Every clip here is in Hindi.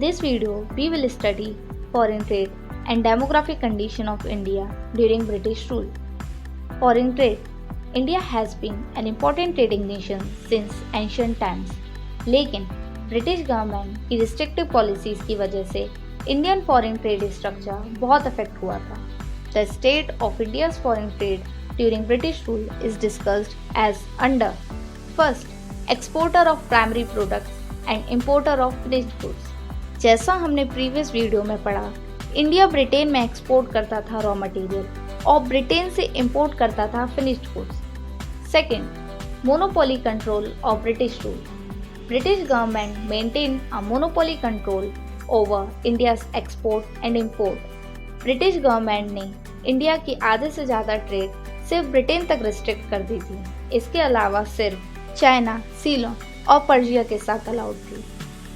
this video, we will study foreign trade and demographic condition of India during British rule. Foreign trade. India has been an important trading nation since ancient times. लेकिन ब्रिटिश गवर्नमेंट की रिस्ट्रिक्टिव पॉलिसीज की वजह से इंडियन फॉरेन ट्रेड स्ट्रक्चर बहुत अफेक्ट हुआ था. The state of India's foreign trade during British rule is discussed as under. First, exporter of primary products and importer of finished goods. जैसा हमने प्रीवियस वीडियो में पढ़ा, इंडिया ब्रिटेन में एक्सपोर्ट करता था रॉ मटेरियल और ब्रिटेन से इंपोर्ट करता था finished goods. Second, monopoly control of British rule. British government maintained a monopoly control over India's export and import. British government ने इंडिया की आधे से ज़्यादा ट्रेड सिर्फ ब्रिटेन तक रिस्ट्रिक्ट कर दी थी. इसके अलावा सिर्फ चाइना, सीलोन और पर्शिया के साथ अलाउड थी.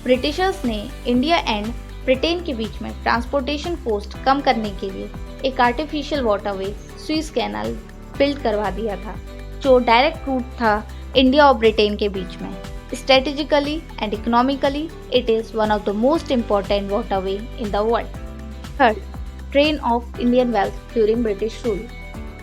ब्रिटिशर्स ने इंडिया एंड ब्रिटेन के बीच में ट्रांसपोर्टेशन कॉस्ट कम करने के लिए एक artificial waterway Suez canal build करवा दिया था, जो डायरेक्ट रूट था इंडिया और ब्रिटेन के बीच में. Strategically and economically, it is one of the most important waterway in the world. Third, drain of Indian wealth during British rule.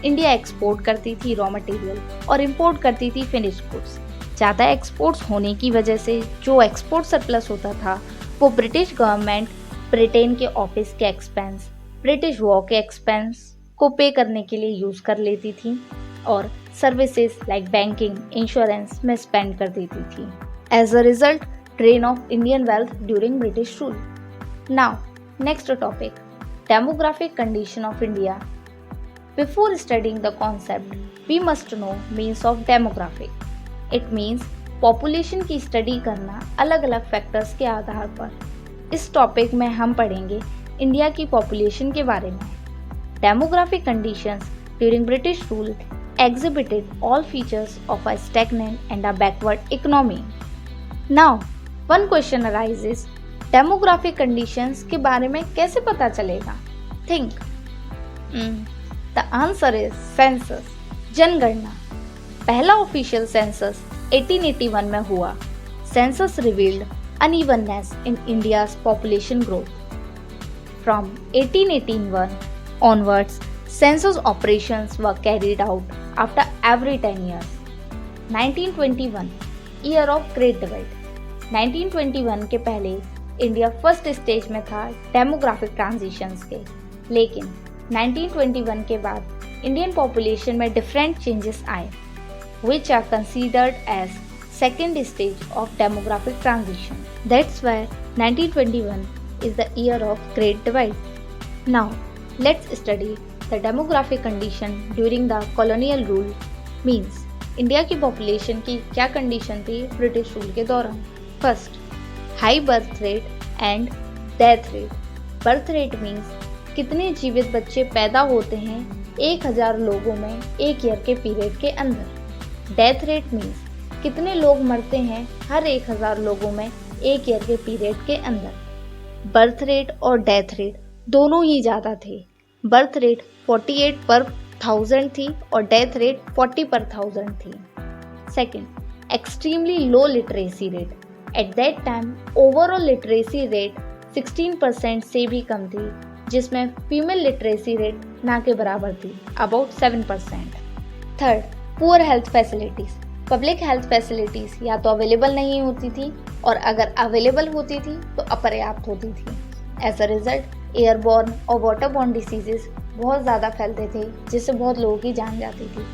India export करती थी रॉ मटेरियल और इंपोर्ट करती थी फिनिश्ड गुड्स. ज़्यादा एक्सपोर्ट्स होने की वजह से जो एक्सपोर्ट सरप्लस होता था वो ब्रिटिश गवर्नमेंट ब्रिटेन के ऑफिस के एक्सपेंस, ब्रिटिश वॉर के एक्सपेंस को पे करने के लिए यूज़ कर लेती थी और सर्विसेज लाइक बैंकिंग, इंश्योरेंस में स्पेंड कर देती थी. As a result, drain of Indian wealth during British rule. Now next topic, demographic condition of India. Before studying the concept, we must know means of demographic. It means population की स्टडी करना अलग अलग फैक्टर्स के आधार पर. इस टॉपिक में हम पढ़ेंगे इंडिया की पॉपुलेशन के बारे में. Demographic conditions during British rule exhibited all features of a stagnant and a backward economy. Now, one question arises, demographic conditions के बारे में कैसे पता चलेगा? Think. The answer is census, जनगणना. पहला ऑफिशियल सेंसस 1881 में हुआ. Census revealed unevenness in India's population growth. From 1881 onwards, census operations were carried out after every 10 years. 1921, year of Great Divide. 1921 के पहले इंडिया फर्स्ट स्टेज में था डेमोग्राफिक ट्रांजिशंस के, लेकिन 1921 के बाद इंडियन पॉपुलेशन में डिफरेंट चेंजेस आए, which are considered as second stage of demographic transition. That's why 1921 is the year of Great Divide. Now, let's study the demographic condition during the colonial rule. means India की पॉपुलेशन की क्या कंडीशन थी ब्रिटिश रूल के दौरान. First, high birth rate and death rate. Birth rate means कितने जीवित बच्चे पैदा होते हैं 1000 लोगों में एक ईयर के पीरियड के अंदर. डेथ रेट मीन्स कितने लोग मरते हैं हर 1000 लोगों में एक ईयर के पीरियड के अंदर. बर्थ रेट और डेथ रेट दोनों ही ज़्यादा थे. बर्थ रेट 48 पर 1000 थी और डेथ रेट 40 पर 1000 थी. Second, extremely low literacy rate. At that time overall literacy rate 16% से भी कम थी, जिसमें फीमेल लिटरेसी रेट ना के बराबर थी, about 7%. Third, poor health facilities. Public health facilities या तो अवेलेबल नहीं होती थी और अगर अवेलेबल होती थी तो अपर्याप्त होती थी. एज अ रिजल्ट, एयरबॉर्न और वाटरबॉर्न डिसीजेस बहुत ज़्यादा फैलते थे, जिससे बहुत लोगों की जान जाती थी.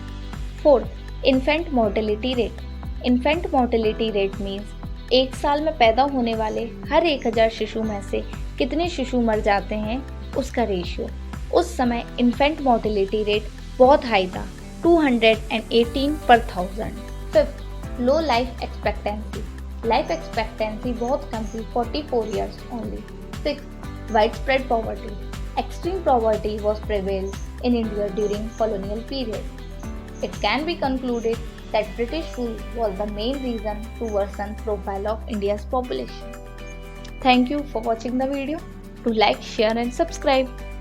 Fourth, infant mortality rate. Infant mortality rate means एक साल में पैदा होने वाले हर 1000 शिशु में से कितने शिशु मर जाते हैं उसका रेशियो. उस समय इन्फेंट मोर्टेलिटी रेट बहुत हाई था, 218 पर 1000. फिफ्थ, लो लाइफ एक्सपेक्टेंसी. लाइफ एक्सपेक्टेंसी बहुत कम थी, 44 years only. Six, widespread poverty. Extreme poverty was prevailed in India during colonial period. It can be concluded that British rule was the main reason to worsen profile of India's population. Thank you for watching the video. Do like, share and subscribe.